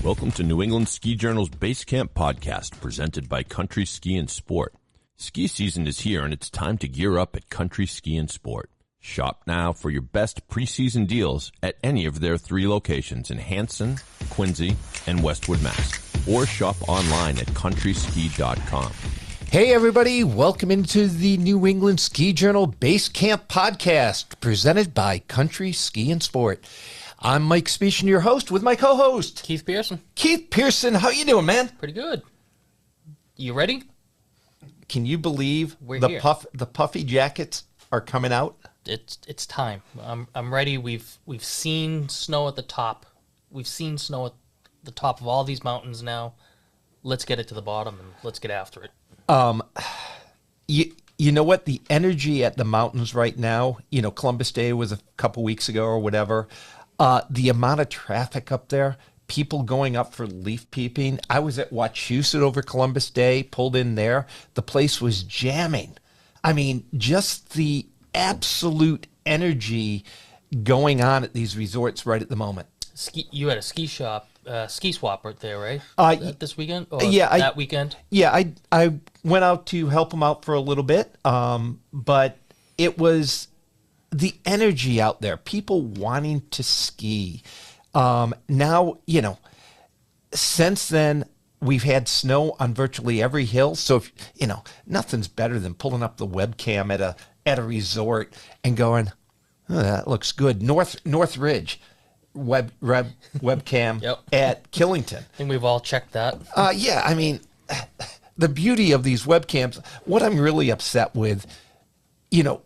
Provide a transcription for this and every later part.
Welcome to New England Ski Journal's Basecamp podcast, presented by Country Ski and Sport. Ski season is here, and it's time to gear up at Country Ski and Sport. Shop now for your best preseason deals at any of their 3 locations in Hanson, Quincy, and Westwood, Mass. Or shop online at countryski.com. Hey everybody, welcome into the New England Ski Journal Basecamp podcast, presented by Country Ski and Sport. I'm Mike Spiecian, your host, with my co-host, Keith Pearson. Keith Pearson, how you doing, man? Pretty good. You ready? Can you believe We're the here. the puffy jackets are coming out? It's time. I'm ready. We've seen snow at the top. We've seen snow at the top of all these mountains now. Let's get it to the bottom and let's get after it. You know what? The energy at the mountains right now, you know, Columbus Day was a couple weeks ago or whatever. The amount of traffic up there, people going up for leaf peeping. I was at Wachusett over Columbus Day, pulled in there. The place was jamming. I mean, just the absolute energy going on at these resorts right at the moment. You had a ski swap right there, right? This weekend? Or that weekend? Yeah, I went out to help them out for a little bit, but it was the energy out there, people wanting to ski. Now, you know, since then, we've had snow on virtually every hill. So, if, you know, nothing's better than pulling up the webcam at a resort and going, oh, that looks good. North Ridge webcam Yep. at Killington. I think we've all checked that. Yeah, I mean, the beauty of these webcams, what I'm really upset with, you know,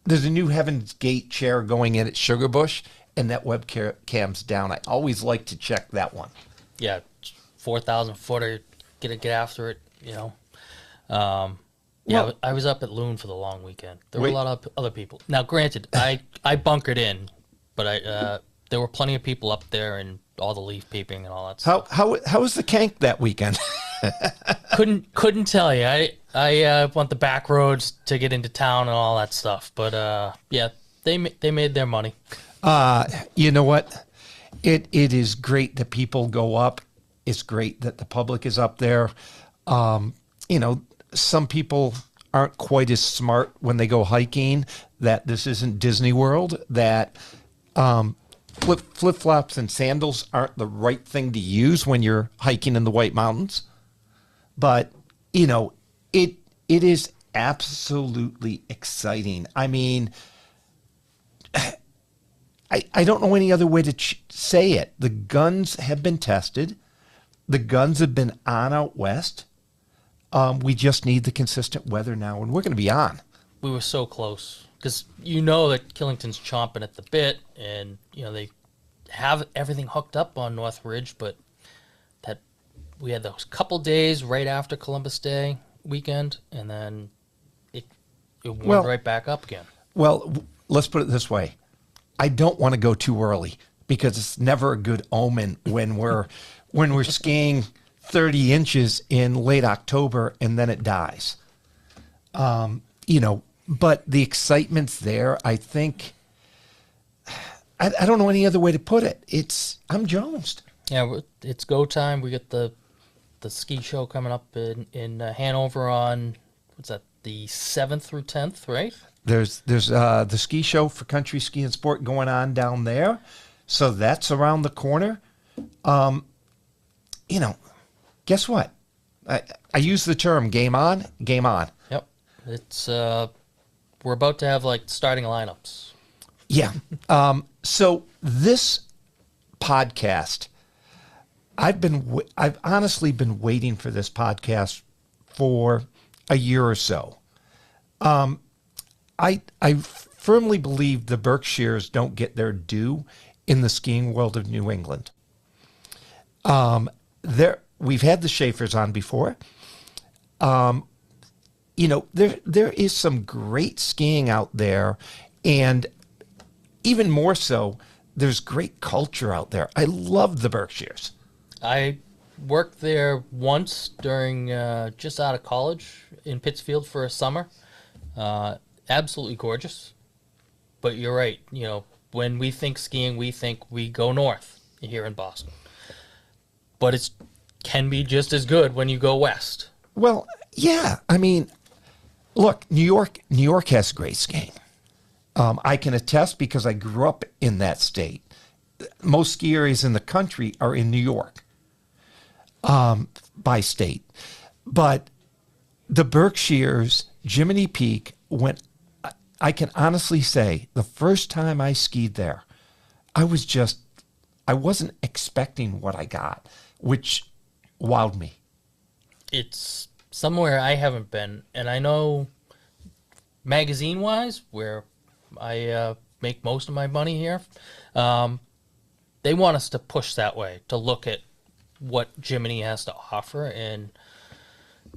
there's a new Heaven's Gate chair going in at Sugarbush, and that webcam's down. I always like to check that one. Yeah, 4,000 footer, get after it, you know. I was up at Loon for the long weekend. There were a lot of other people. Now, granted, I bunkered in, but there were plenty of people up there and all the leaf peeping and all that stuff. How was the Kank that weekend? Couldn't tell you. I went the back roads to get into town and all that stuff. But yeah, they made their money. You know what? It is great that people go up. It's great that the public is up there. You know, some people aren't quite as smart when they go hiking, that this isn't Disney World, that flip-flops and sandals aren't the right thing to use when you're hiking in the White Mountains. But, you know, it is absolutely exciting. I mean, I don't know any other way to say it. The guns have been tested. The guns have been on out west. We just need the consistent weather now, and we're going to be on. We were so close because you know that Killington's chomping at the bit, and you know they have everything hooked up on North Ridge, but that we had those couple days right after Columbus Day weekend, and then it went right back up again. Well, let's put it this way. I don't want to go too early because it's never a good omen when we're skiing 30 inches in late October and then it dies. You know, but the excitement's there. I think, I don't know any other way to put it. I'm jonesed. Yeah, it's go time. We got the ski show coming up in Hanover on, what's that, the 7th through 10th, right? There's the ski show for Country Ski and Sport going on down there. So that's around the corner. You know, guess what? I use the term game on, game on. Yep. It's we're about to have like starting lineups. Yeah. So this podcast, I've honestly been waiting for this podcast for a year or so. I firmly believe the Berkshires don't get their due in the skiing world of New England. We've had the Schaefers on before. You know, there is some great skiing out there, and even more so, there's great culture out there. I love the Berkshires. I worked there once during just out of college in Pittsfield for a summer. Absolutely gorgeous. But you're right. You know, when we think skiing, we think we go north here in Boston. but it's can be just as good when you go west. Well, yeah. I mean, look, New York has great skiing. I can attest because I grew up in that state. Most ski areas in the country are in New York, by state. But the Berkshires, Jiminy Peak, I can honestly say the first time I skied there, I wasn't expecting what I got, which wowed me. It's somewhere I haven't been, and I know magazine-wise, where I make most of my money here, they want us to push that way, to look at what Jiminy has to offer, and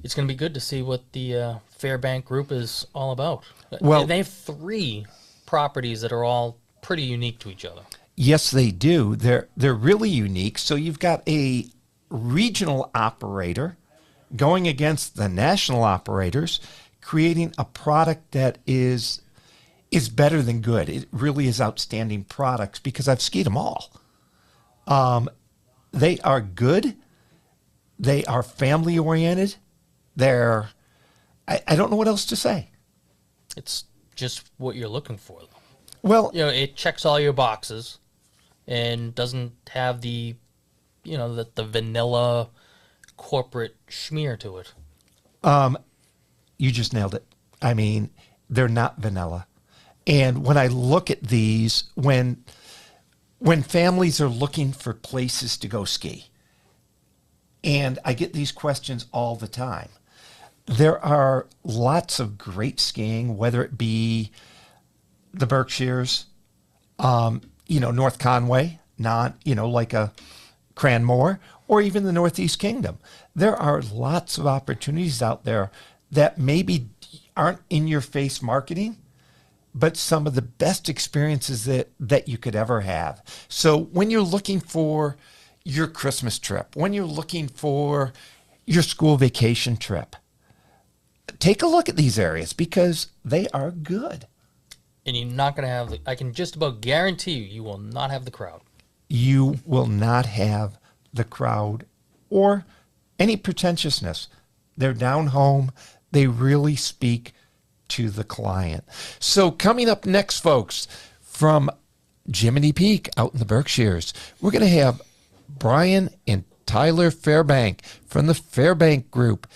it's going to be good to see what the Fairbank Group is all about. Well, they have 3 properties that are all pretty unique to each other. Yes, they do. They're really unique. So you've got a regional operator going against the national operators, creating a product that is better than good. It really is outstanding products because I've skied them all. They are good. They are family oriented. I don't know what else to say. It's just what you're looking for, though. Well, it checks all your boxes and doesn't have the vanilla corporate schmear to it. You just nailed it. I mean, they're not vanilla. And when I look at these, when families are looking for places to go ski, and I get these questions all the time, there are lots of great skiing, whether it be the Berkshires, North Conway, like a Cranmore, or even the Northeast Kingdom. There are lots of opportunities out there that maybe aren't in your face marketing, but some of the best experiences that you could ever have. So when you're looking for your Christmas trip, when you're looking for your school vacation trip, take a look at these areas because they are good. And you're not going to have, I can just about guarantee you will not have the crowd. You will not have the crowd or any pretentiousness. They're down home. They really speak to the client. So coming up next, folks, from Jiminy Peak out in the Berkshires, we're going to have Brian and Tyler Fairbank from the Fairbank Group.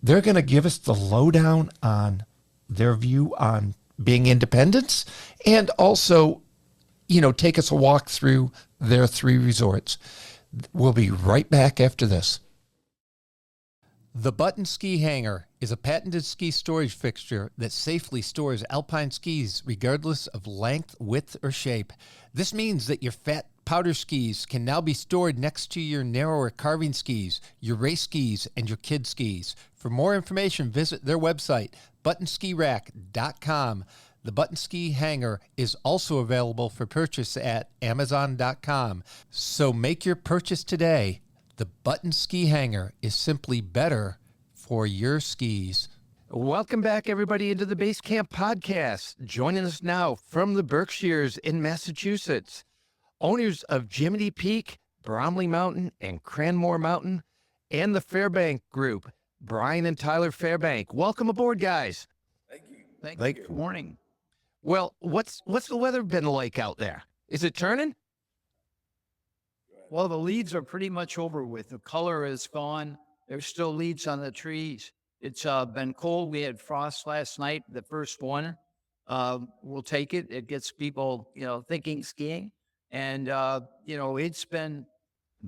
They're going to give us the lowdown on their view on being independents and also, take us a walk through their 3 resorts. We'll be right back after this. The Button Ski Hanger is a patented ski storage fixture that safely stores alpine skis regardless of length, width, or shape. This means that your fat powder skis can now be stored next to your narrower carving skis, your race skis, and your kid skis. For more information, visit their website, buttonskirack.com. The Button Ski Hanger is also available for purchase at amazon.com. So make your purchase today. The Button Ski Hanger is simply better for your skis. Welcome back, everybody, into the Basecamp podcast. Joining us now from the Berkshires in Massachusetts, owners of Jiminy Peak, Bromley Mountain, and Cranmore Mountain, and the Fairbank Group, Brian and Tyler Fairbank. Welcome aboard, guys. Thank you. Thank you. Good morning. Well, what's the weather been like out there? Is it turning? Well, the leaves are pretty much over with. The color is gone. There's still leaves on the trees. It's been cold. We had frost last night, the first one. We'll take it. It gets people, thinking skiing. And, it's been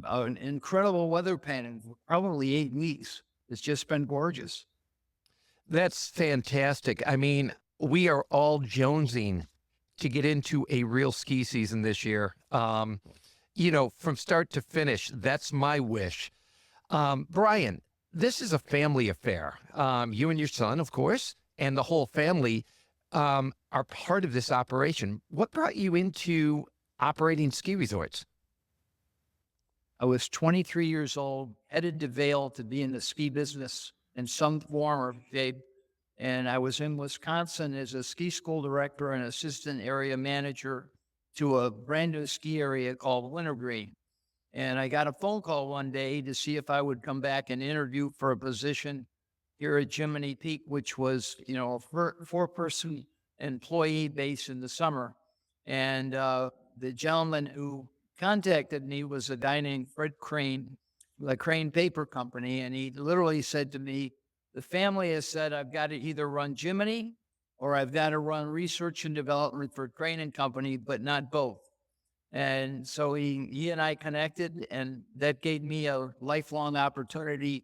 an incredible weather pattern, probably 8 weeks. It's just been gorgeous. That's fantastic. I mean, we are all jonesing to get into a real ski season this year. From start to finish, that's my wish. Brian, this is a family affair. You and your son, of course, and the whole family are part of this operation. What brought you into operating ski resorts? I was 23 years old, headed to Vail to be in the ski business in some form or shape. And I was in Wisconsin as a ski school director and assistant area manager to a brand new ski area called Wintergreen. And I got a phone call one day to see if I would come back and interview for a position here at Jiminy Peak, which was, a four-person employee base in the summer. And the gentleman who contacted me was a guy named Fred Crane, the Crane Paper Company. And he literally said to me, the family has said, I've got to either run Jiminy or I've got to run research and development for Crane and Company, but not both. And so he and I connected, and that gave me a lifelong opportunity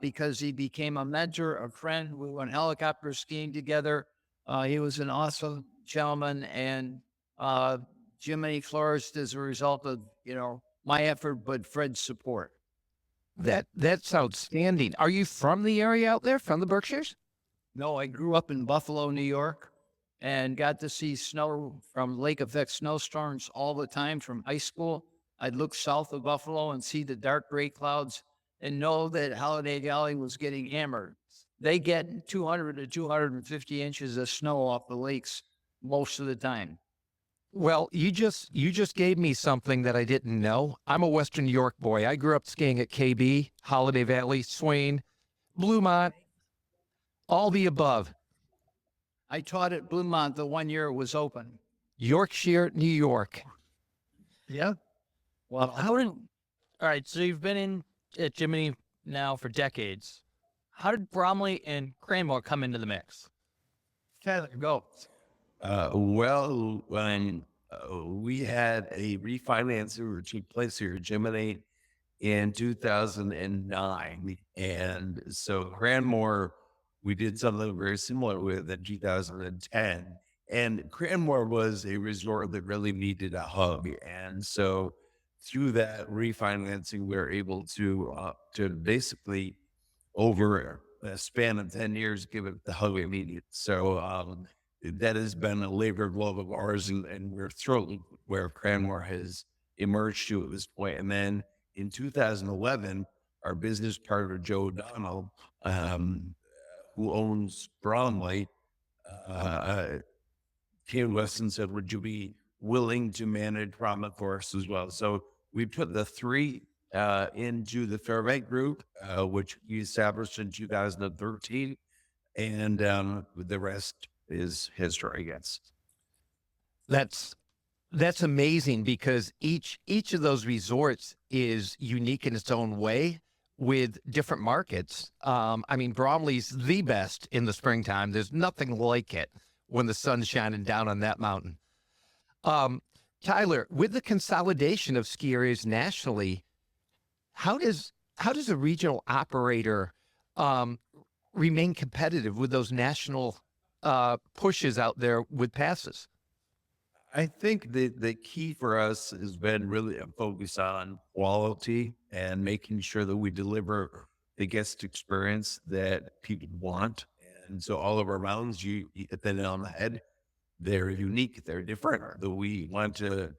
because he became a mentor, a friend. We went helicopter skiing together. He was an awesome gentleman, and Jiminy flourished as a result of, my effort, but Fred's support. That's outstanding. Are you from the area out there, from the Berkshires? No, I grew up in Buffalo, New York, and got to see snow from lake effect snowstorms all the time from high school. I'd look south of Buffalo and see the dark gray clouds and know that Holiday Valley was getting hammered. They get 200 to 250 inches of snow off the lakes most of the time. Well, you just gave me something that I didn't know. I'm a Western New York boy. I grew up skiing at KB, Holiday Valley, Swain, Bluemont, all the above. I taught at Bluemont the 1 year it was open. Yorkshire, New York. Yeah. Well, all right, so you've been in at Jiminy now for decades. How did Bromley and Cranmore come into the mix? Tyler, go. When we had a refinance which took place here at Jiminy in 2009. And so Cranmore, we did something very similar with in 2010. And Cranmore was a resort that really needed a hub. And so through that refinancing, we were able to basically over a span of 10 years, give it the hug it needed. So that has been a labor of love of ours, and we're thrilled where Cranmore has emerged to at this point. And then in 2011, our business partner, Joe O'Donnell, who owns Bromley, came to us and said, would you be willing to manage Bromley for us as well? So we put the three into the Fairbank Group, which we established in 2013. And the rest is history, I guess. That's amazing because each of those resorts is unique in its own way with different markets. I mean, Bromley's the best in the springtime. There's nothing like it when the sun's shining down on that mountain. Tyler, with the consolidation of ski areas nationally, how does a regional operator remain competitive with those national pushes out there with passes? I think the key for us has been really a focus on quality and making sure that we deliver the guest experience that people want. And so all of our mountains, you hit the nail on the head. They're unique. They're different. That we want to,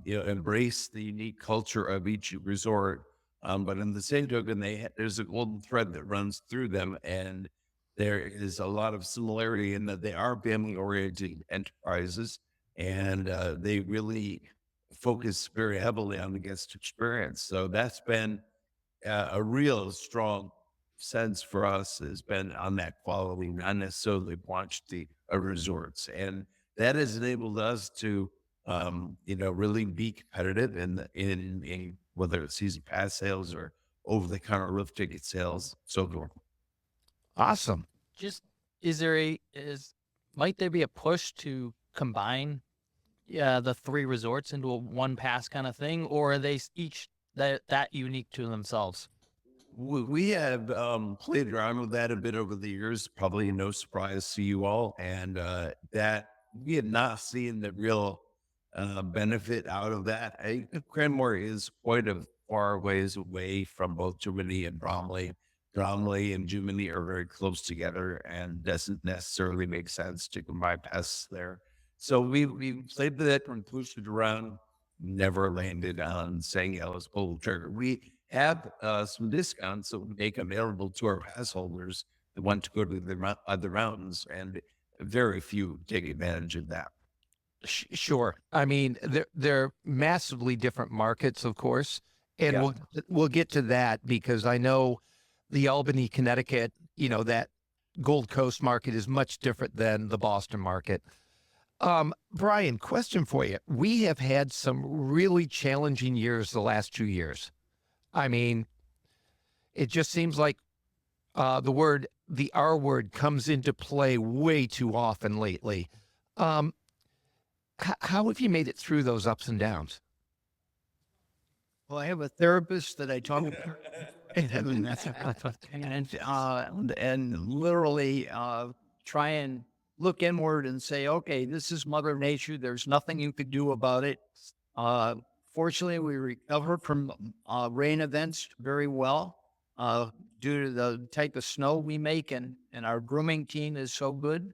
embrace the unique culture of each resort. But in the same token, there's a golden thread that runs through them, and there is a lot of similarity in that they are family-oriented enterprises, and they really focus very heavily on the guest experience. So that's been a real strong sense for us, has been on that quality, not necessarily quantity of resorts. And that has enabled us to, really be competitive in whether it's season pass sales or over-the-counter lift ticket sales, so forth. Awesome. Just might there be a push to combine the three resorts into a one pass kind of thing, or are they each that unique to themselves? We have played around with that a bit over the years, probably no surprise to you all, and that we had not seen the real benefit out of that. Cranmore is quite a far ways away from both Jiminy and Bromley. Bromley and Jiminy are very close together, and doesn't necessarily make sense to combine passes there. So we played with that and pushed it around, never landed on saying, yeah, let's pull the trigger. We have some discounts that we make available to our pass holders that want to go to the other mountains, and very few take advantage of that. Sure. I mean, they're massively different markets, of course, and we'll get to that because I know the Albany, Connecticut, that Gold Coast market is much different than the Boston market. Brian, question for you. We have had some really challenging years the last 2 years. I mean, it just seems like the R word comes into play way too often lately. How have you made it through those ups and downs? Well, I have a therapist that I talk to, and literally try and look inward and say, okay, this is Mother Nature. There's nothing you could do about it. Fortunately, we recovered from rain events very well due to the type of snow we make, and our grooming team is so good.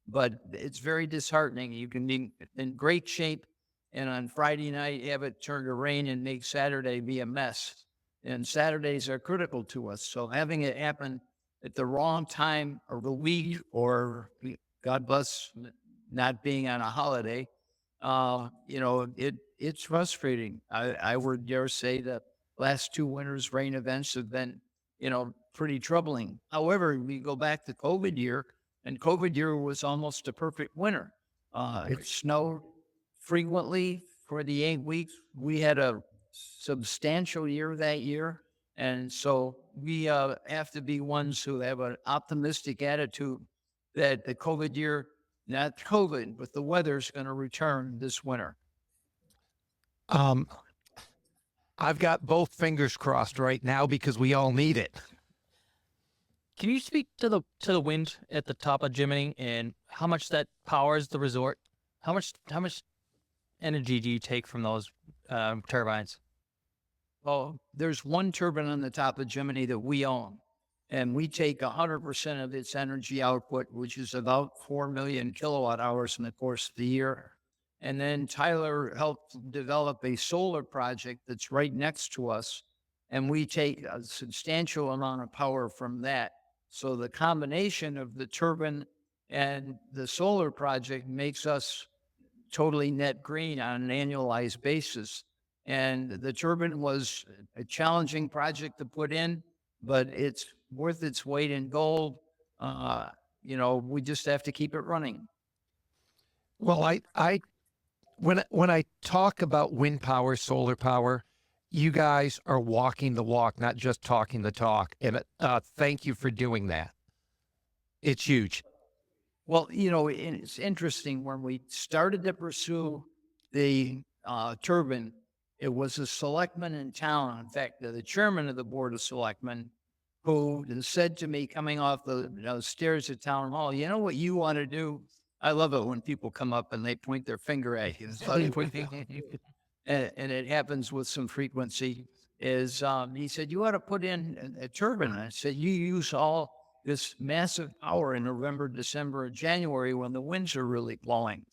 But it's very disheartening. You can be in great shape, and on Friday night, have it turn to rain and make Saturday be a mess. And Saturdays are critical to us. So having it happen at the wrong time of the week, or God bless not being on a holiday, it's frustrating. I would dare say that last 2 winters rain events have been, pretty troubling. However, we go back to COVID year, and COVID year was almost a perfect winter. It snowed frequently for the 8 weeks. We had a substantial year that year. And so we have to be ones who have an optimistic attitude that the COVID year, not COVID, but the weather's going to return this winter. I've got both fingers crossed right now because we all need it. Can you speak to the wind at the top of Jiminy and how much that powers the resort? How much energy do you take from those turbines? Well, there's one turbine on the top of Jiminy that we own, and we take 100% of its energy output, which is about 4 million kilowatt hours in the course of the year. And then Tyler helped develop a solar project that's right next to us, and we take a substantial amount of power from that. So the combination of the turbine and the solar project makes us totally net green on an annualized basis. And the turbine was a challenging project to put in, but it's worth its weight in gold. We just have to keep it running. Well, when I talk about wind power, solar power, you guys are walking the walk, not just talking the talk. And thank you for doing that. It's huge. Well, it's interesting. When we started to pursue the turbine, it was a selectman in town, in fact, the chairman of the board of selectmen, who said to me coming off the stairs at town hall, you know what you want to do? I love it when people come up and they point their finger at you. And it happens with some frequency, is he said, you ought to put in a turbine. I said, you use all this massive power in November, December, and January when the winds are really blowing.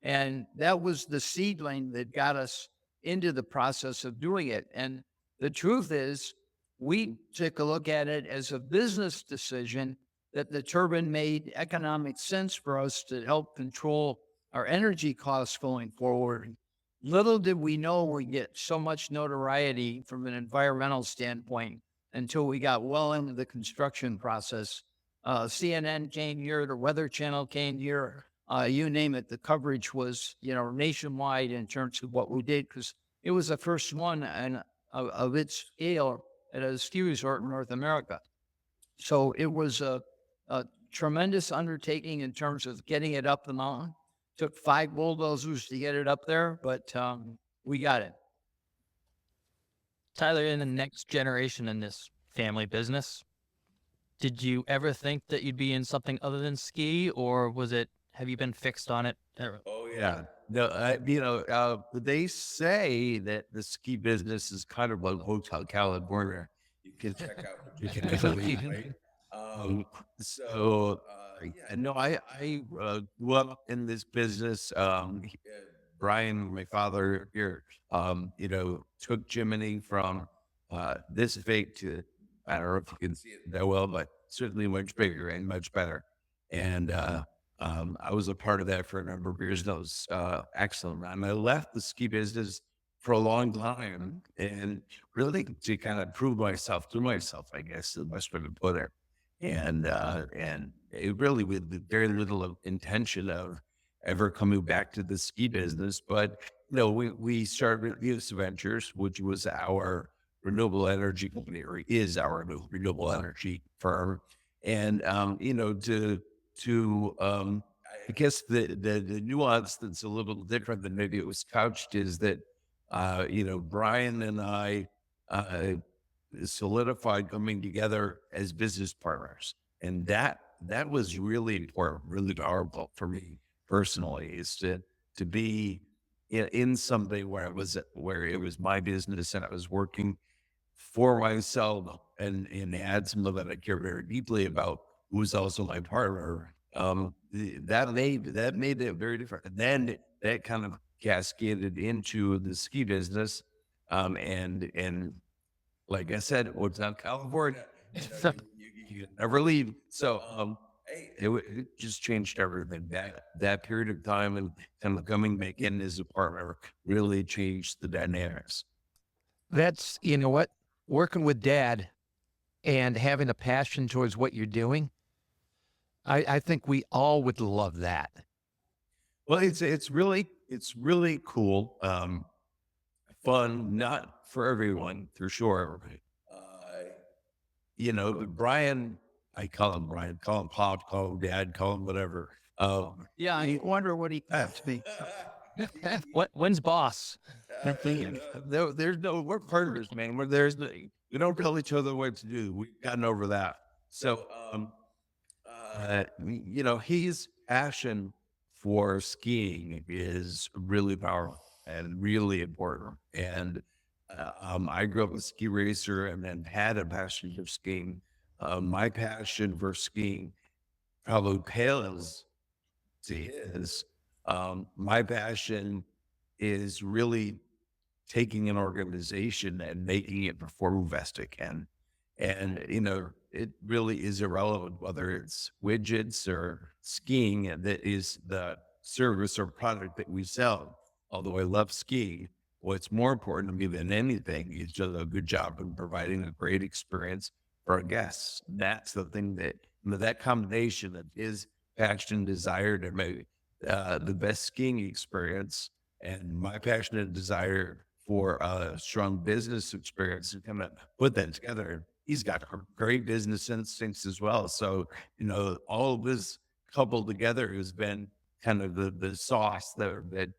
And that was the seedling that got us into the process of doing it. And the truth is, we took a look at it as a business decision that the turbine made economic sense for us to help control our energy costs going forward. Little did we know we'd get so much notoriety from an environmental standpoint until we got well into the construction process. CNN came here, the Weather Channel came here, you name it. The coverage was, nationwide in terms of what we did, because it was the first one of its scale at a ski resort in North America. So it was a tremendous undertaking in terms of getting it up the mountain. Took 5 bulldozers to get it up there, but we got it. Tyler, in the next generation in this family business, did you ever think that you'd be in something other than ski, or have you been fixed on it? Oh yeah. No, they say that the ski business is kind of like Hotel California. You can check out what you can leave, right? I grew up in this business. Brian, my father here, took Jiminy from this big to, I don't know if you can see it that well, but certainly much bigger and much better. And I was a part of that for a number of years. That was excellent. And I left the ski business for a long time and really to kind of prove myself to myself, I guess, is the best way to put it. And it really with very little intention of ever coming back to the ski business. But we started Youth Ventures, which was our renewable energy company, or is our renewable energy firm. And I guess the nuance that's a little different than maybe it was couched is that Brian and I solidified coming together as business partners, and that was really important, really powerful for me personally, is to be in something where it was my business and I was working for myself and had someone that I care very deeply about, who was also my partner. That made it very different. And then that kind of cascaded into the ski business. And like I said, it's not California. You never leave. So it just changed everything. That period of time and kind of coming back in as a partner really changed the dynamics. That's, you know what, working with Dad and having a passion towards what you're doing, I think we all would love that. Well, it's really cool. Fun, not for everyone, for sure. Brian, I call him Brian, call him Pop, call him Dad, call him whatever. Yeah, I wonder what he thought to me. When's boss? We're partners, man. We don't tell each other what to do. We've gotten over that. So, his passion for skiing is really powerful and really important. And I grew up a ski racer and then had a passion for skiing. My passion for skiing probably pales to his. My passion is really taking an organization and making it perform best it can. And, it really is irrelevant whether it's widgets or skiing, and that is the service or product that we sell. Although I love skiing, what's more important to me than anything is just a good job in providing a great experience for our guests. That's the thing that combination of his passion, desire to make the best skiing experience, and my passion and desire for a strong business experience, and kind of put that together. He's got great business instincts as well. So, all of this coupled together has been kind of the sauce that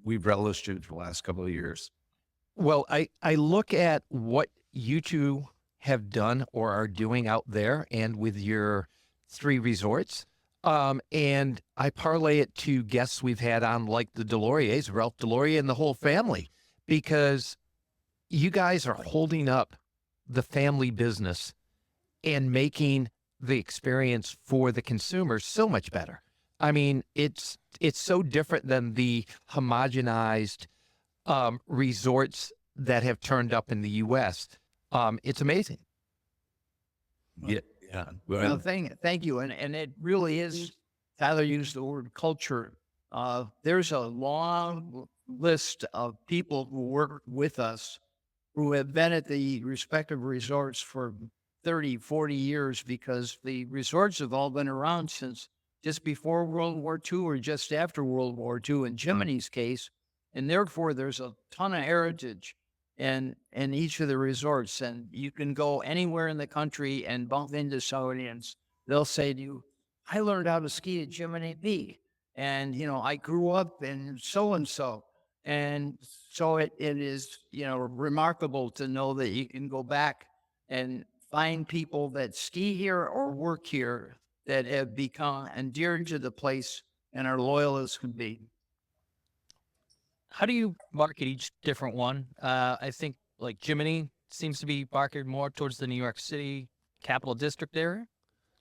we've relished in for the last couple of years. Well, I look at what you two have done or are doing out there and with your 3 resorts. And I parlay it to guests we've had on, like the Deloriers, Ralph Deloria and the whole family, because you guys are holding up the family business and making the experience for the consumer so much better. I mean, it's so different than the homogenized resorts that have turned up in the U.S. It's amazing. Yeah. Well, thank you. And it really is, Tyler used the word culture. There's a long list of people who work with us who have been at the respective resorts for 30, 40 years, because the resorts have all been around since just before World War II or just after World War II in Jiminy's case. And therefore, there's a ton of heritage in each of the resorts. And you can go anywhere in the country and bump into somebody and they'll say to you, I learned how to ski at Jiminy Peak. And, I grew up in so-and-so. And so it is, remarkable to know that you can go back and find people that ski here or work here that have become endeared to the place and are loyal as can be. How do you market each different one? I think like Jiminy seems to be marketed more towards the New York City Capital District area.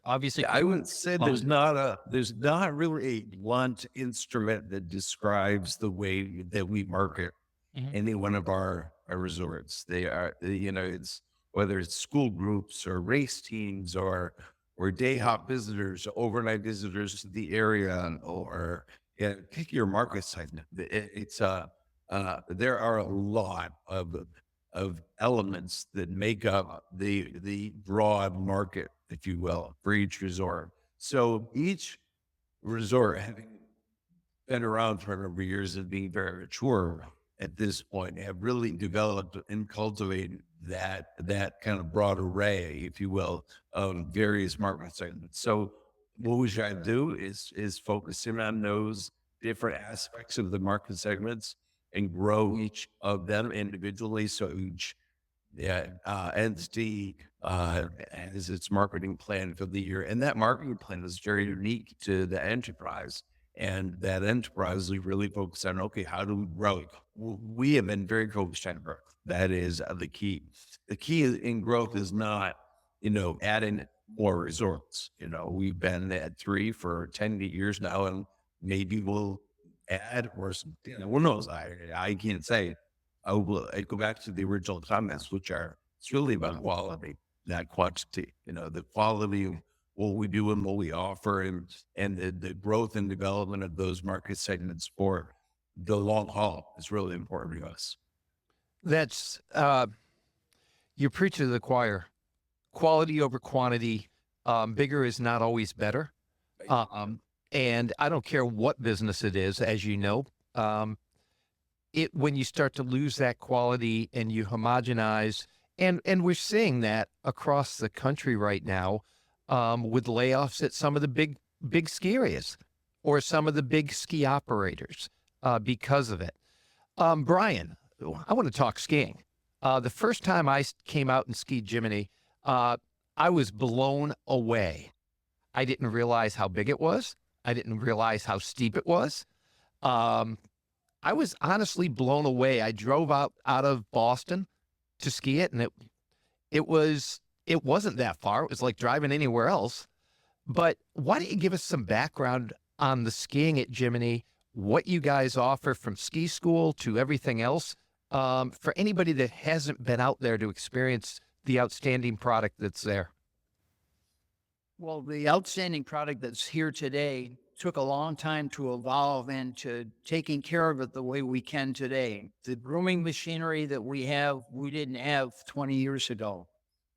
Obviously, I would say there's not really a blunt instrument that describes the way that we market any one of our resorts. They are, it's whether it's school groups or race teams or or day hop visitors, overnight visitors to the area, or pick your market segment. There are a lot of elements that make up the broad market, if you will, for each resort. So each resort, having been around for a number of years and being very mature at this point, have really developed and cultivated that kind of broad array, if you will, of various market segments. So what we try to do is focus in on those different aspects of the market segments and grow each of them individually. So each entity has its marketing plan for the year, and that marketing plan is very unique to the enterprise. And that enterprise, we really focus on, okay, how do we grow? We have been very focused on growth. That is the key. The key in growth is not, adding more resorts. We've been at 3 for 10 years now, and maybe we'll add or something. Who knows? I can't say. I go back to the original comments, which are, it's really about quality, not quantity. The quality of what we do and what we offer, and the growth and development of those market segments for the long haul is really important to us. That's you preach to the choir. Quality over quantity. Bigger is not always better. And I don't care what business it is, as you know. When you start to lose that quality and you homogenize, and we're seeing that across the country right now, with layoffs at some of the big ski areas or some of the big ski operators because of it. Brian, I want to talk skiing. The first time I came out and skied Jiminy, I was blown away. I didn't realize how big it was. I didn't realize how steep it was. I was honestly blown away. I drove out of Boston to ski it, and it wasn't that far. It was like driving anywhere else. But why don't you give us some background on the skiing at Jiminy, what you guys offer from ski school to everything else, for anybody that hasn't been out there to experience the outstanding product that's there? Well, the outstanding product that's here today took a long time to evolve into taking care of it the way we can today. The grooming machinery that we have, we didn't have 20 years ago.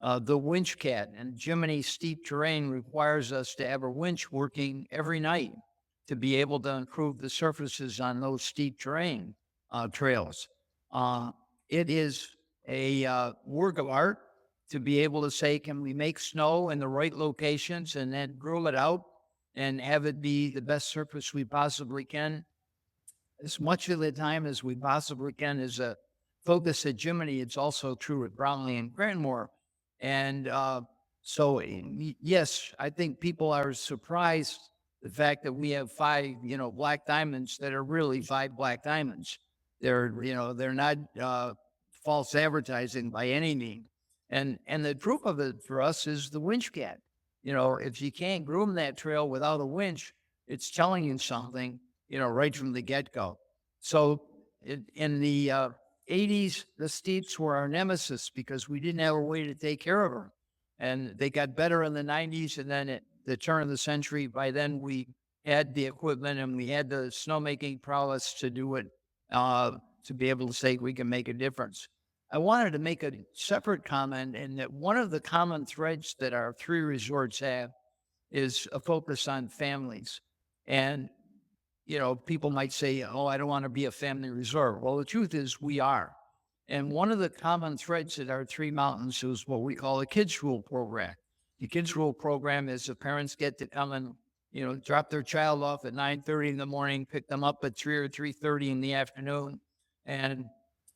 The winch cat and Jiminy steep terrain requires us to have a winch working every night to be able to improve the surfaces on those steep terrain trails. It is a work of art to be able to say, can we make snow in the right locations and then groom it out and have it be the best surface we possibly can, as much of the time as we possibly can. Is a focus at Jiminy. It's also true at Bromley and Cranmore. And so, yes, I think people are surprised the fact that we have 5, black diamonds that are really 5 black diamonds. They're not false advertising by any means. And the proof of it for us is the winch cat. If you can't groom that trail without a winch, it's telling you something, right from the get-go. So in the 80s, the steeps were our nemesis because we didn't have a way to take care of them. And they got better in the 90s, and then at the turn of the century, by then we had the equipment and we had the snowmaking prowess to do it, to be able to say we can make a difference. I wanted to make a separate comment in that one of the common threads that our 3 resorts have is a focus on families. And, people might say, oh, I don't want to be a family resort. Well, the truth is we are. And one of the common threads at our 3 mountains is what we call a Kids Rule program. The Kids Rule program is the parents get to come and, drop their child off at 9:30 in the morning, pick them up at 3 or 3:30 in the afternoon, and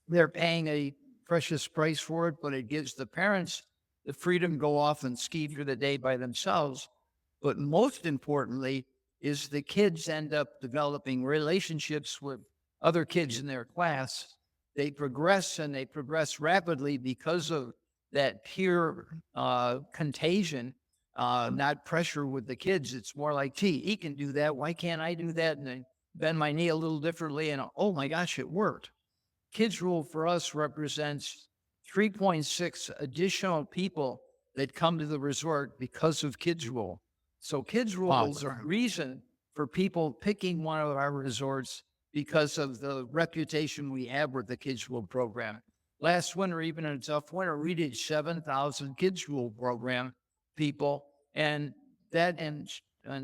they're paying a precious price for it, but it gives the parents the freedom to go off and ski through the day by themselves. But most importantly is the kids end up developing relationships with other kids in their class. They progress, and they progress rapidly because of that peer contagion, not pressure with the kids. It's more like, gee, he can do that. Why can't I do that? And I bend my knee a little differently, and oh my gosh, it worked. Kids Rule for us represents 3.6 additional people that come to the resort because of Kids Rule. So Kids Rules are a reason for people picking one of our resorts because of the reputation we have with the Kids Rule program. Last winter, even in a tough winter, we did 7,000 Kids Rule program people, and that in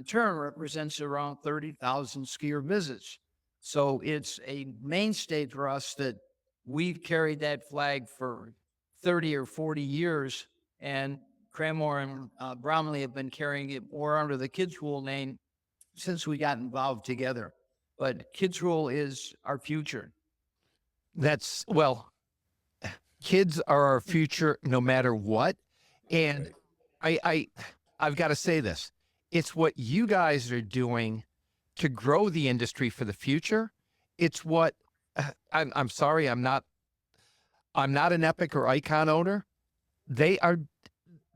turn represents around 30,000 skier visits. So it's a mainstay for us that we've carried that flag for 30 or 40 years, and Cranmore and Bromley have been carrying it more under the Kids Rule name since we got involved together. But Kids Rule is our future. That's, well, kids are our future no matter what. And I've got to say this. It's what you guys are doing to grow the industry for the future. It's what I'm sorry, I'm not an Epic or Icon owner.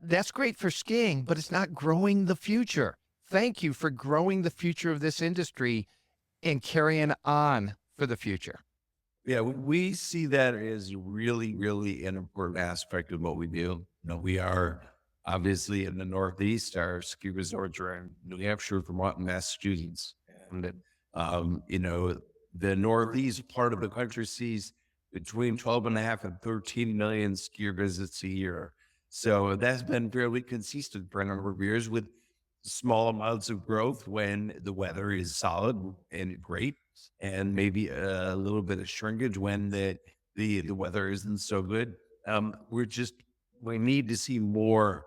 That's great for skiing, but it's not growing the future. Thank you for growing the future of this industry and carrying on for the future. Yeah, we see that as really, really an important aspect of what we do. We are obviously in the Northeast. Our ski resorts are in New Hampshire, Vermont, and Massachusetts. And, the Northeast part of the country sees between 12.5 and 13 million skier visits a year. So that's been fairly consistent for a number of years with small amounts of growth when the weather is solid and great, and maybe a little bit of shrinkage when the weather isn't so good. We need to see more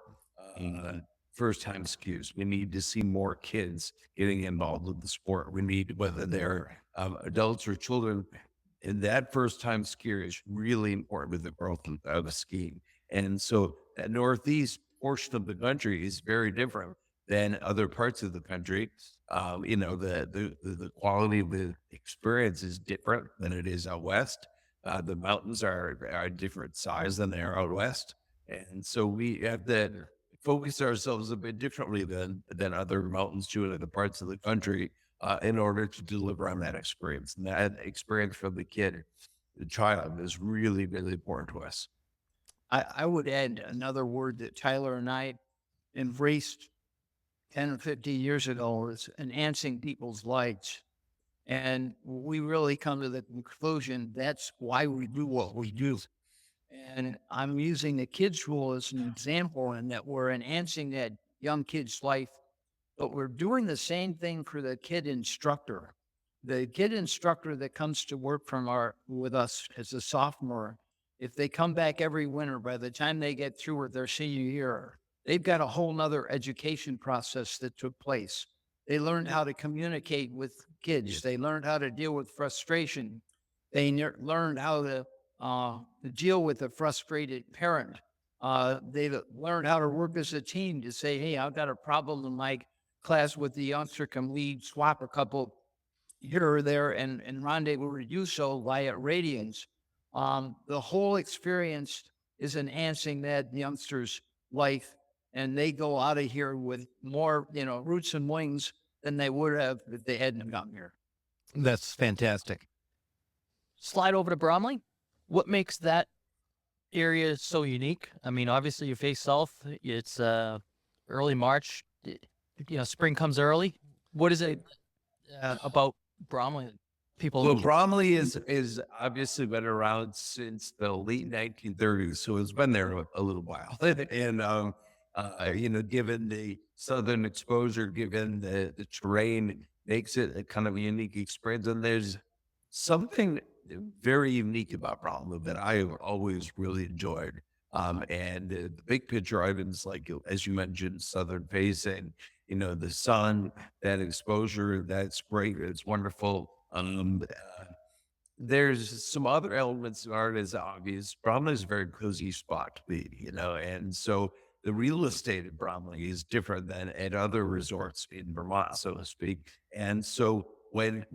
first time skiers. We need to see more kids getting involved with the sport. We need, whether they're adults or children, and that first time skier is really important with the growth of skiing. And so that Northeast portion of the country is very different than other parts of the country. The quality of the experience is different than it is out west. The mountains are a different size than they are out west. And so we have to focus ourselves a bit differently than other mountains do in other parts of the country in order to deliver on that experience. And that experience for the kid, the child, is really, really important to us. I would add another word that Tyler and I embraced 10 or 50 years ago is enhancing people's lives. And we really come to the conclusion that's why we do what we do. And I'm using the Kids Rule as an example in that we're enhancing that young kid's life, but we're doing the same thing for the kid instructor. The kid instructor that comes to work with us as a sophomore, if they come back every winter, by the time they get through with their senior year, they've got a whole nother education process that took place. They learned how to communicate with kids. They learned how to deal with frustration. They learned how to deal with a frustrated parent. They learned how to work as a team to say, hey, I've got a problem in my class with the youngster, can we swap a couple here or there and rendezvous to do so via radians. The whole experience is enhancing that youngster's life, and they go out of here with more, roots and wings than they would have if they hadn't come here. That's fantastic. Slide over to Bromley. What makes that area so unique? I mean, obviously you face south. It's early March. Spring comes early. What is it about Bromley? Well, Bromley is obviously been around since the late 1930s, so it's been there a little while. And given the southern exposure, given the terrain, makes it a kind of a unique experience. And there's something very unique about Bromley that I have always really enjoyed. And the big picture items, like, as you mentioned, southern facing, the sun, that exposure, that's great. It's wonderful. There's some other elements that aren't as obvious. Bromley is a very cozy spot to be, and so the real estate at Bromley is different than at other resorts in Vermont, so to speak. And so when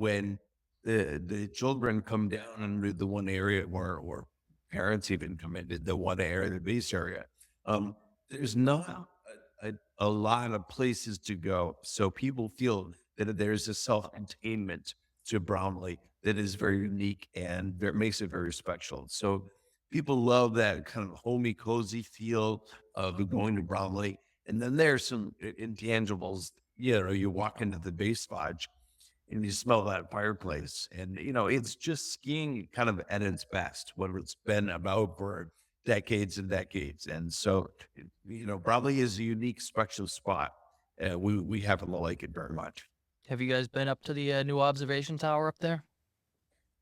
the children come down into the one area or parents even come into the one area, the base area, there's not a lot of places to go. So people feel that there's a self-containment to Bromley that is very unique and makes it very special. So people love that kind of homey, cozy feel of going to Bromley. And then there's some intangibles. You walk into the base lodge and you smell that fireplace. And, it's just skiing kind of at its best, what it's been about for decades and decades. And so, Bromley is a unique, special spot. We happen to like it very much. Have you guys been up to the new observation tower up there?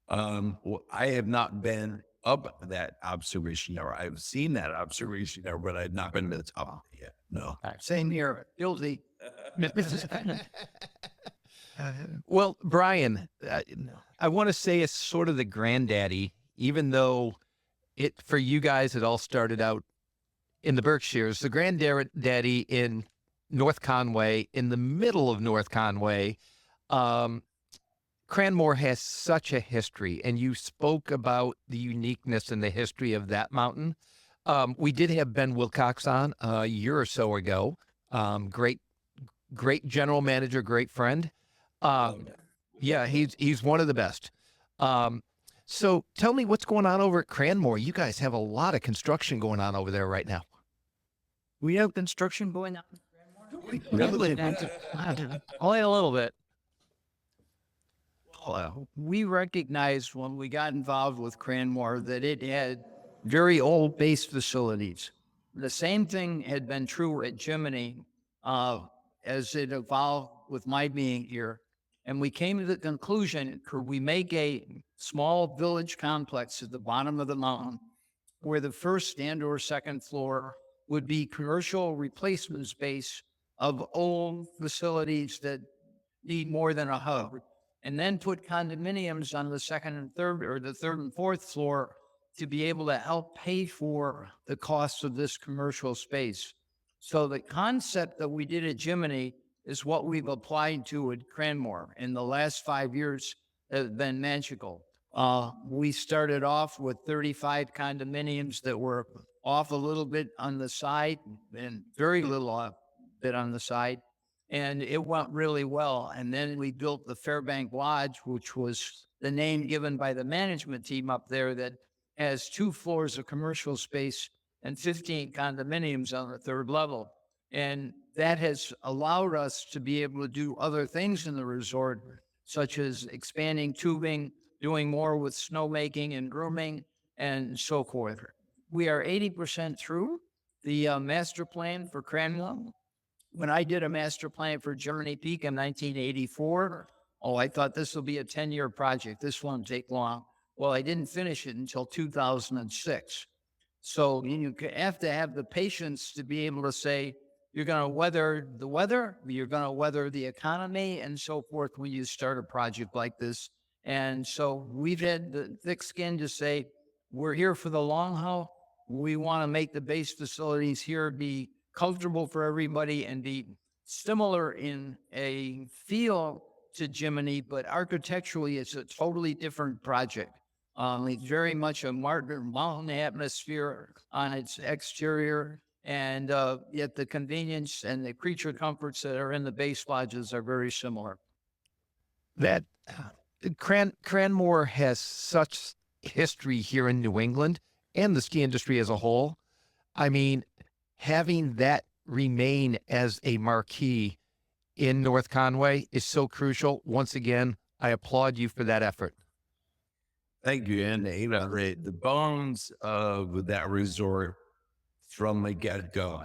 Well, I have not been up that observation tower. I've seen that observation tower, but I've not been to the top yet. No. Same here. Guilty. Well, Brian, I want to say it's sort of the granddaddy, even though for you guys, it all started out in the Berkshires. The granddaddy in North Conway, in the middle of North Conway. Cranmore has such a history, and you spoke about the uniqueness and the history of that mountain. We did have Ben Wilcox on a year or so ago. Great general manager, great friend. Yeah, he's one of the best. So tell me what's going on over at Cranmore. You guys have a lot of construction going on over there right now. We have construction going on. Really? Only a little bit. We recognized when we got involved with Cranmore that it had very old base facilities. The same thing had been true at Jiminy as it evolved with my being here. And we came to the conclusion, could we make a small village complex at the bottom of the mountain where the first and or second floor would be commercial replacement space of old facilities that need more than a hub, and then put condominiums on the second and third, or the third and fourth floor, to be able to help pay for the cost of this commercial space. So the concept that we did at Jiminy is what we've applied to at Cranmore. In the last 5 years have been magical. We started off with 35 condominiums that were off a little bit on the side and very little off bit on the side. And it went really well. And then we built the Fairbank Lodge, which was the name given by the management team up there, that has 2 floors of commercial space and 15 condominiums on the third level. And that has allowed us to be able to do other things in the resort, such as expanding tubing, doing more with snowmaking and grooming, and so forth. We are 80% through the master plan for Cranmore. When I did a master plan for Jiminy Peak in 1984, I thought this will be a 10-year project. This won't take long. Well, I didn't finish it until 2006. So you have to have the patience to be able to say, you're going to weather the weather, you're going to weather the economy, and so forth when you start a project like this. And so we've had the thick skin to say, we're here for the long haul. We want to make the base facilities here be comfortable for everybody and be similar in a feel to Jiminy, but architecturally, it's a totally different project. It's very much a mountain atmosphere on its exterior, and yet the convenience and the creature comforts that are in the base lodges are very similar. That Cranmore has such history here in New England and the ski industry as a whole. I mean, having that remain as a marquee in North Conway is so crucial. Once again, I applaud you for that effort. Thank you. And the bones of that resort from the get-go,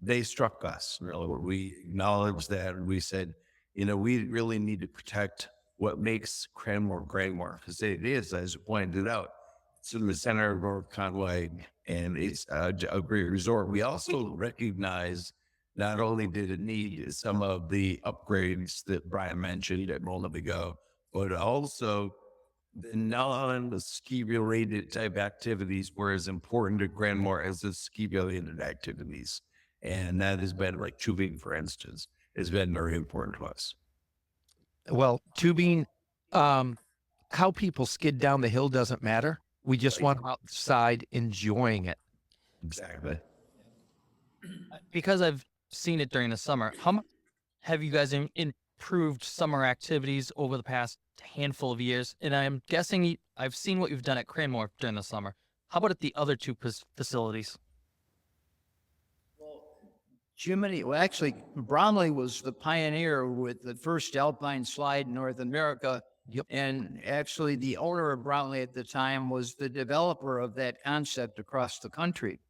they struck us. We acknowledged that, and we said, we really need to protect what makes Cranmore, because it is, as you pointed out, it's in the center of North Conway, and it's a great resort. We also recognize not only did it need some of the upgrades that Brian mentioned a moment ago, but also the non-ski related type activities were as important to Cranmore as the ski related activities. And that has been like tubing, for instance, has been very important to us. Well, tubing, how people skid down the hill doesn't matter. We just want them outside enjoying it. Exactly. Because I've seen it during the summer, how much have you guys improved summer activities over the past handful of years, and I'm guessing I've seen what you've done at Cranmore during the summer. How about at the other two facilities? Well, actually, Bromley was the pioneer with the first alpine slide in North America. Yep. And actually, the owner of Bromley at the time was the developer of that concept across the country.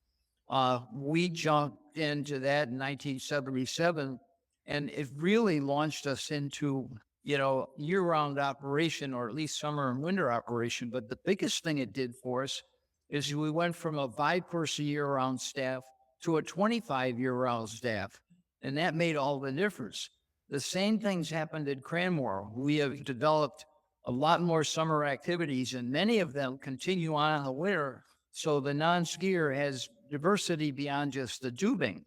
We jumped into that in 1977, and it really launched us into, year-round operation, or at least summer and winter operation. But the biggest thing it did for us is we went from a 5-person year-round staff to a 25 year-round staff, and that made all the difference. The same things happened at Cranmore. We have developed a lot more summer activities, and many of them continue on in the winter. So the non-skier has diversity beyond just the tubing.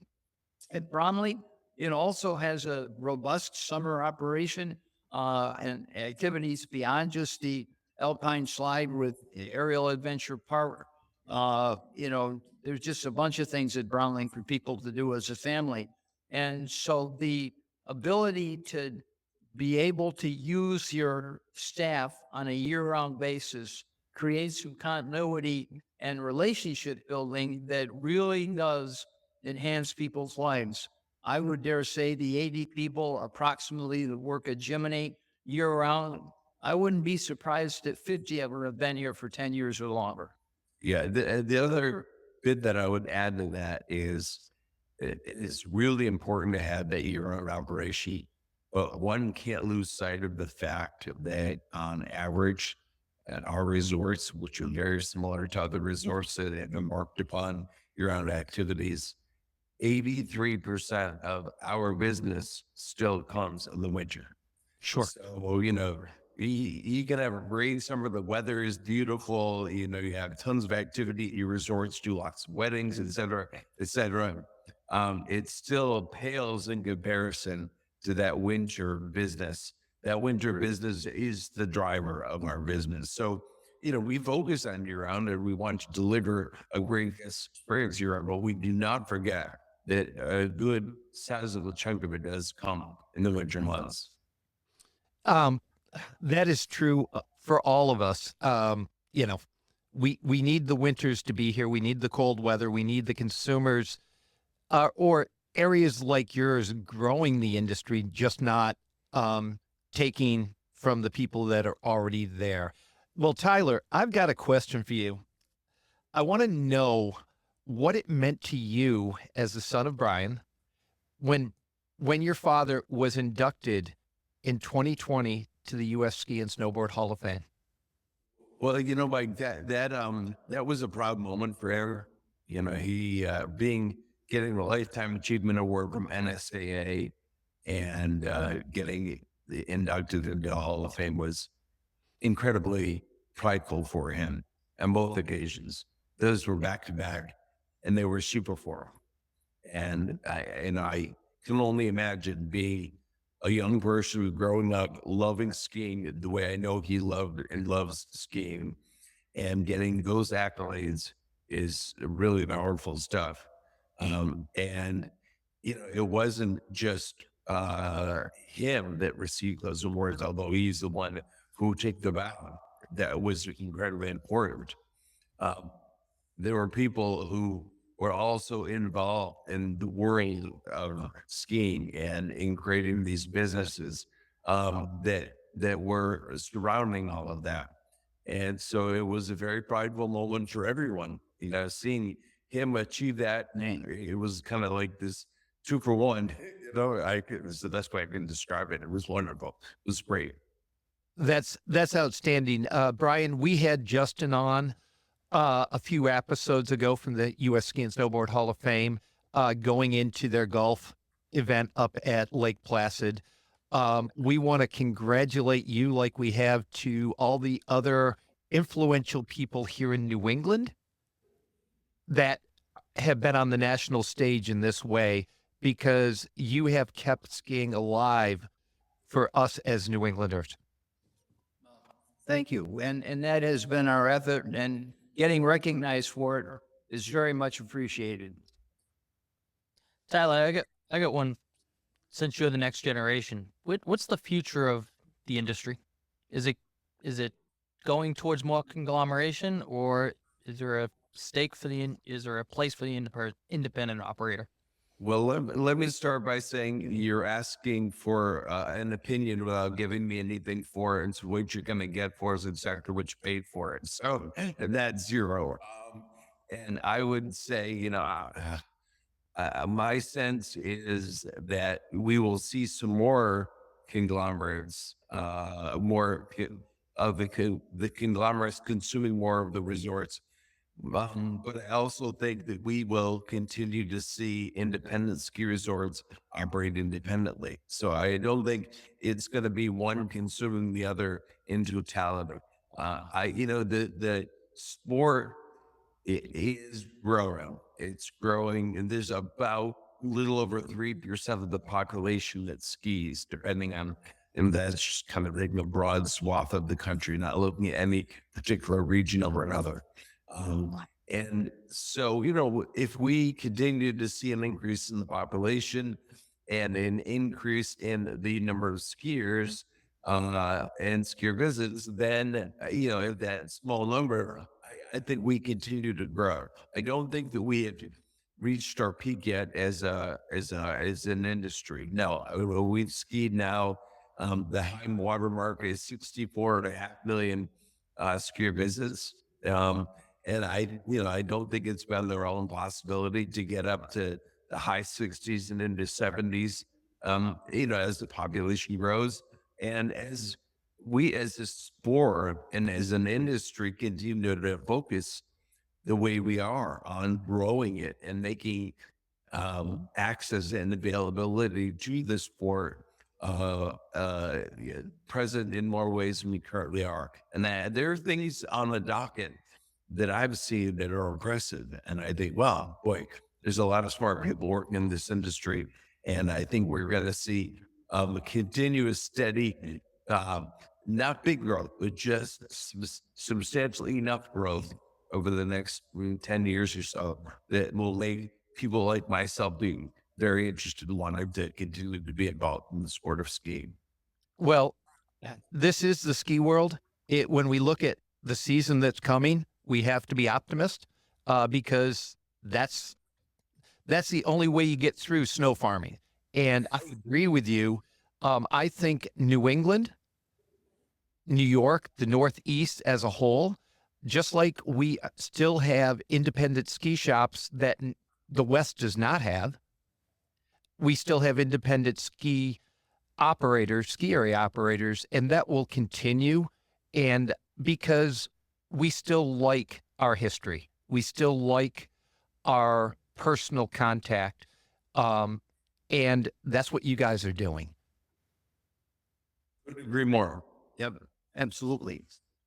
At Bromley, it also has a robust summer operation and activities beyond just the alpine slide with the aerial adventure park. There's just a bunch of things at Bromley for people to do as a family. And so the ability to be able to use your staff on a year-round basis creates some continuity and relationship building that really does enhance people's lives. I would dare say the 80 people approximately that work at Jiminy year-round, I wouldn't be surprised if 50 of them have been here for 10 years or longer. Yeah, the other bit that I would add to that is it is really important to have that year-round operation, but one can't lose sight of the fact that on average at our resorts, which are very similar to other resorts that have embarked upon year-round activities, 83% of our business still comes in the winter. Sure. So, you can have a great summer. The weather is beautiful. You have tons of activity at your resorts, do lots of weddings, et cetera, et cetera. It still pales in comparison to that winter business. That winter business is the driver of our business. So, we focus on year round and we want to deliver a great experience year round, but we do not forget that a good sizable chunk of it does come in the winter months. That is true for all of us. We need the winters to be here. We need the cold weather. We need the consumers or areas like yours growing the industry, just not taking from the people that are already there. Well, Tyler, I've got a question for you. I want to know what it meant to you as the son of Brian when your father was inducted in 2020 to the U.S. Ski and Snowboard Hall of Fame. Well, Mike, that was a proud moment for him. He getting the Lifetime Achievement Award from NSAA and getting inducted into the Hall of Fame was incredibly prideful for him on both occasions. Those were back to back, and they were super for him. And I can only imagine being a young person who's growing up loving skiing the way I know he loved and loves skiing, and getting those accolades is really powerful stuff. And it wasn't just him that received those awards, although he's the one who took the vow. That was incredibly important. There were people who were also involved in the world of skiing and in creating these businesses that were surrounding all of that. And so it was a very prideful moment for everyone, seeing him achieve that. It was kind of like this 2-for-1, it's the best way I can describe it. It was wonderful. It was great. That's outstanding. Brian, we had Justin on a few episodes ago from the U.S. Ski and Snowboard Hall of Fame, going into their golf event up at Lake Placid. We want to congratulate you, like we have to all the other influential people here in New England that have been on the national stage in this way, because you have kept skiing alive for us as New Englanders. Thank you. And that has been our effort, and getting recognized for it is very much appreciated. Tyler, I got one since you're the next generation, what's the future of the industry? Is it going towards more conglomeration, or is there a is there a place for the independent operator? Well, let me start by saying you're asking for an opinion without giving me anything for it. And so what you're going to get for is exactly what you paid for it. So that's zero. And I would say, my sense is that we will see some more conglomerates, more of the conglomerates consuming more of the resorts. But I also think that we will continue to see independent ski resorts operate independently. So I don't think it's going to be one consuming the other in totality. The sport, it is growing. It's growing, and there's about a little over 3% of the population that skis, depending on, and that's just kind of like a broad swath of the country, not looking at any particular region over another. And so, if we continue to see an increase in the population and an increase in the number of skiers and skier visits, then, if that small number, I think we continue to grow. I don't think that we have reached our peak yet as an industry. No, we've skied now. The high water mark is 64.5 million skier visits. And I don't think it's been their own possibility to get up to the high 60s and into 70s, as the population grows. And as we, as a sport and as an industry, continue to focus the way we are on growing it and making access and availability to the sport present in more ways than we currently are. And that there are things on the docket that I've seen that are impressive. And I think, wow, boy, there's a lot of smart people working in this industry. And I think we're going to see a continuous, steady, not big growth, but just substantially enough growth over the next 10 years or so that will make people like myself be very interested in wanting to continue to be involved in the sport of skiing. Well, this is the ski world. When we look at the season that's coming, we have to be optimists because that's the only way you get through snow farming. And I agree with you. I think New England, New York, the Northeast as a whole, just like we still have independent ski shops that the West does not have, we still have independent ski area operators, and that will continue. And because we still like our history, we still like our personal contact, and that's what you guys are doing. Couldn't agree more. Yep, absolutely.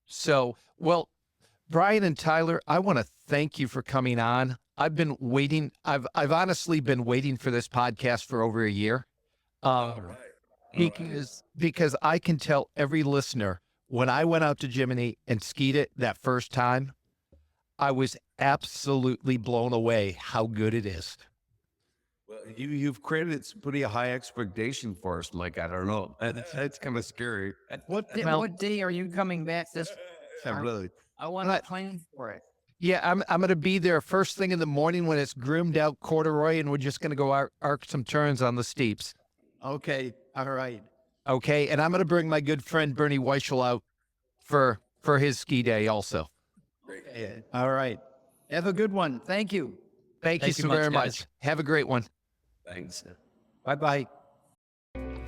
So, well, Brian and Tyler, I want to thank you for coming on. I've been waiting. I've honestly been waiting for this podcast for over a year, because I can tell every listener, when I went out to Jiminy and skied it that first time, I was absolutely blown away how good it is. Well, you've created some pretty high expectation for us. Like, I don't know. That's kind of scary. What day are you coming back this? Really. I want to plan for it. Yeah, I'm going to be there first thing in the morning when it's groomed out corduroy, and we're just going to go arc some turns on the steeps. Okay. All right. Okay, and I'm going to bring my good friend Bernie Weichel out for his ski day also. Okay. All right. Have a good one. Thank you. Thank you so very much. Have a great one. Thanks. Bye-bye.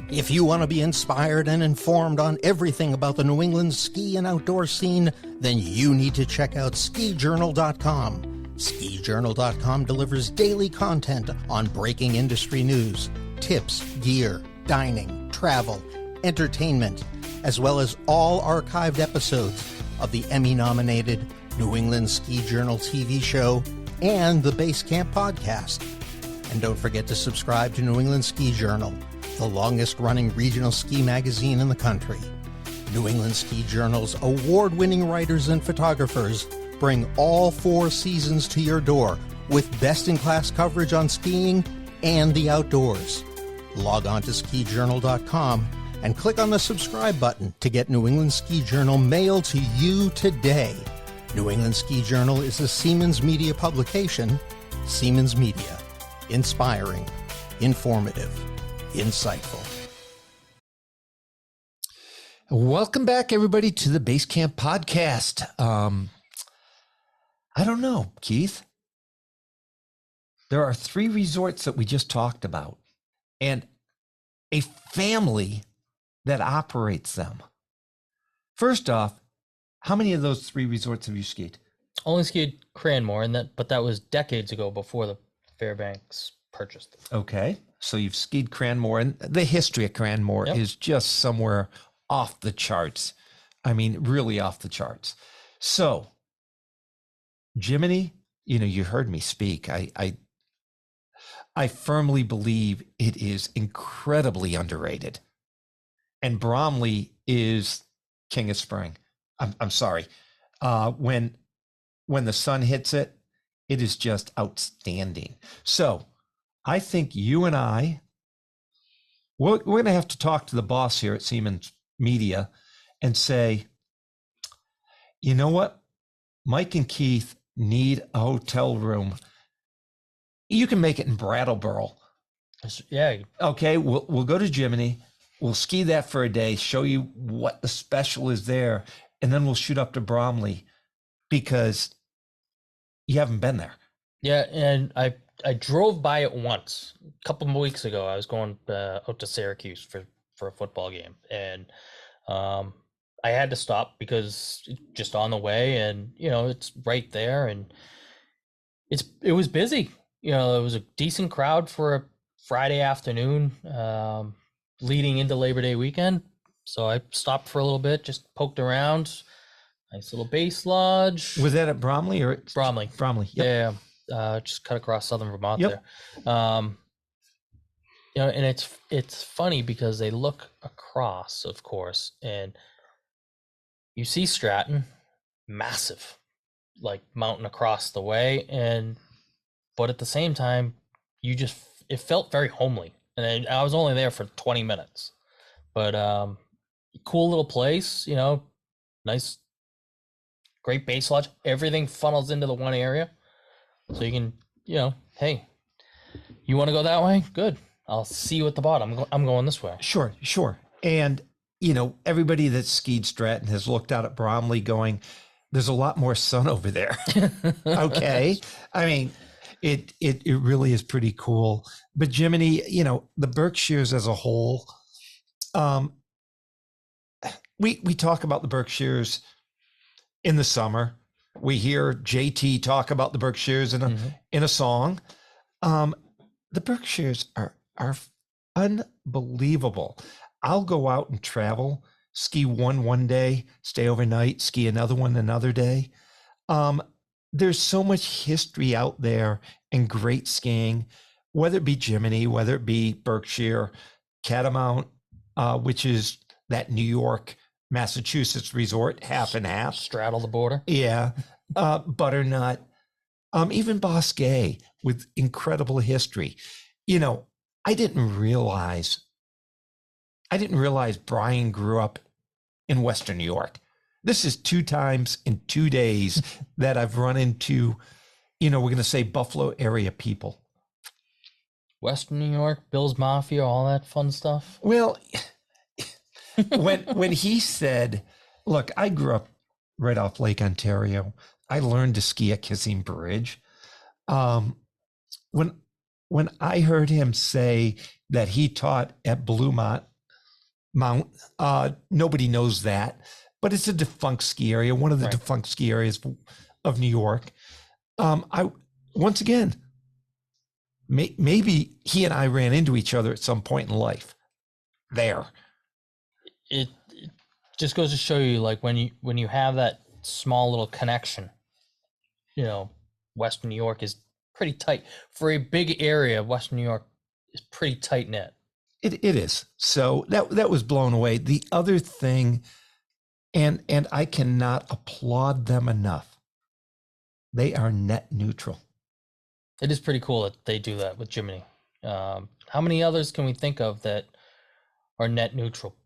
If you want to be inspired and informed on everything about the New England ski and outdoor scene, then you need to check out skijournal.com. Skijournal.com delivers daily content on breaking industry news, tips, gear, dining, travel, entertainment, as well as all archived episodes of the Emmy-nominated New England Ski Journal TV show and the Basecamp podcast. And don't forget to subscribe to New England Ski Journal, the longest-running regional ski magazine in the country. New England Ski Journal's award-winning writers and photographers bring all 4 seasons to your door with best-in-class coverage on skiing and the outdoors. Log on to skijournal.com and click on the subscribe button to get New England Ski Journal mailed to you today. New England Ski Journal is a Siemens Media publication. Siemens Media. Inspiring, informative, insightful. Welcome back, everybody, to the Basecamp podcast. I don't know, Keith. There are 3 resorts that we just talked about and a family that operates them. First off, how many of those 3 resorts have you skied? Only skied Cranmore, but that was decades ago before the Fairbanks purchased it. Okay, so you've skied Cranmore, and the history of Cranmore is just somewhere off the charts. I mean, really off the charts. So, Jiminy, you heard me speak. I firmly believe it is incredibly underrated. And Bromley is king of spring. I'm sorry. When the sun hits it, it is just outstanding. So I think you and we're going to have to talk to the boss here at Siemens Media and say, you know what? Mike and Keith need a hotel room. You can make it in Brattleboro. Yeah. Okay, we'll go to Jiminy. We'll ski that for a day, show you what the special is there, and then we'll shoot up to Bromley because you haven't been there. Yeah, and I drove by it once a couple of weeks ago. I was going out to Syracuse for a football game, and I had to stop because just on the way, and it's right there, and it was busy. It was a decent crowd for a Friday afternoon, leading into Labor Day weekend. So I stopped for a little bit, just poked around. Nice little base lodge. Was that at Bromley or Bromley? Bromley. Yep. Yeah. Just cut across southern Vermont Yep. there. And it's funny because they look across, of course, and you see Stratton, massive, like mountain across the way, but at the same time, it felt very homely. And I was only there for 20 minutes, but cool little place, nice, great base lodge. Everything funnels into the one area, so you can, hey, you want to go that way? Good. I'll see you at the bottom. I'm going this way. Sure. And, everybody that skied Stratton has looked out at Bromley going, there's a lot more sun over there. Okay. I mean, it really is pretty cool. But Jiminy, the Berkshires as a whole, we talk about the Berkshires in the summer. We hear JT talk about the Berkshires in a song. The Berkshires are unbelievable. I'll go out and travel, ski one day, stay overnight, ski another one another day. There's so much history out there and great skiing, whether it be Jiminy, whether it be Berkshire, Catamount, which is that New York, Massachusetts resort, half and half. Straddle the border. Yeah. Butternut, even Bosque with incredible history. I didn't realize Brian grew up in Western New York. This is 2 times in 2 days that I've run into, we're going to say Buffalo area people. Western New York, Bill's Mafia, all that fun stuff. Well, when he said, look, I grew up right off Lake Ontario. I learned to ski at Kissing Bridge. When I heard him say that he taught at Blue Mountain, nobody knows that, but it's a defunct ski area, one of the defunct ski areas of New York. Once again, maybe he and I ran into each other at some point in life there. It just goes to show you, like, when you have that small little connection, Western New York is pretty tight. For a big area, Western New York is pretty tight knit. It is. So that was blown away. The other thing, and I cannot applaud them enough, they are net neutral. It is pretty cool that they do that with Jiminy. How many others can we think of that are net neutral?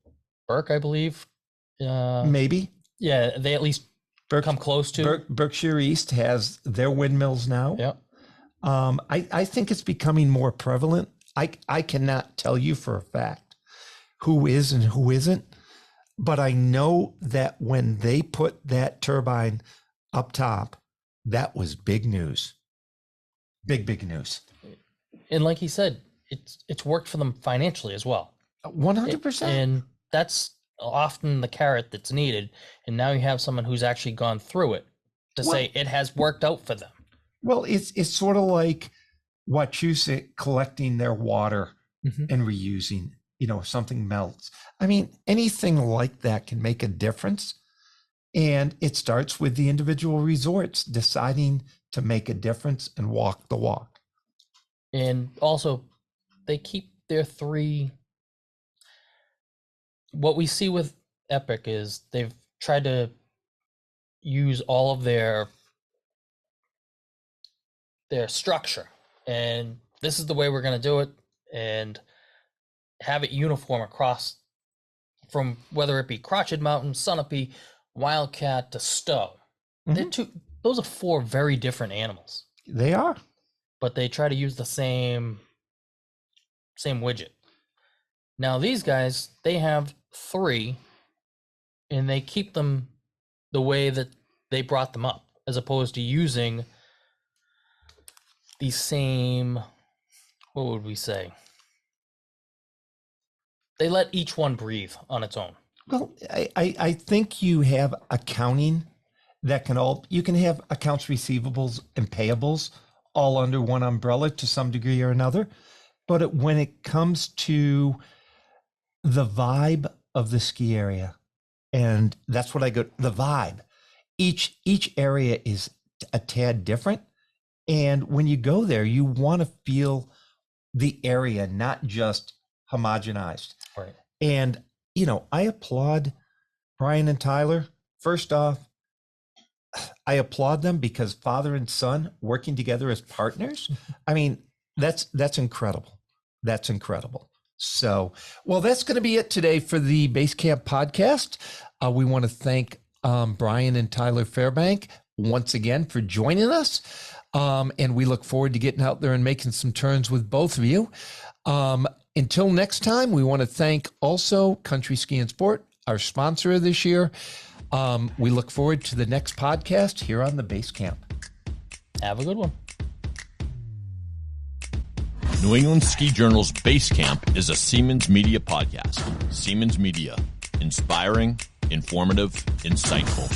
Burke, I believe. Maybe. Yeah, they at least come close to. Berkshire East has their windmills now. Yeah. I think it's becoming more prevalent. I cannot tell you for a fact who is and who isn't, but I know that when they put that turbine up top, that was big news. Big news. And like he said, it's worked for them financially as well. 100%. And that's often the carrot that's needed. And now you have someone who's actually gone through it to say it has worked out for them. Well, it's sort of like Wachusett collecting their water and reusing, if something melts. I mean, anything like that can make a difference. And it starts with the individual resorts deciding to make a difference and walk the walk. And also, they keep their three. What we see with Epic is they've tried to use all of their structure, and this is the way we're going to do it, and have it uniform across, from whether it be Crotched Mountain, Sunapee, Wildcat to Stowe. Those are 4 very different animals. They are, but they try to use the same widget. Now these guys, they have 3, and they keep them the way that they brought them up, as opposed to using the same, what would we say? They let each one breathe on its own. Well, I think you have accounting that you can have accounts receivables and payables all under one umbrella to some degree or another. But when it comes to the vibe of the ski area, and that's what I go, the vibe, each area is a tad different. And when you go there, you want to feel the area, not just homogenized. Right. And, I applaud Brian and Tyler. First off, I applaud them because father and son working together as partners. I mean, that's incredible. That's incredible. So, well, that's going to be it today for the Basecamp podcast. We want to thank Brian and Tyler Fairbank once again for joining us. And we look forward to getting out there and making some turns with both of you. Until next time, we want to thank also Country Ski and Sport, our sponsor this year. We look forward to the next podcast here on the Basecamp. Have a good one. New England Ski Journal's Basecamp is a Siemens Media podcast. Siemens Media. Inspiring, informative, insightful.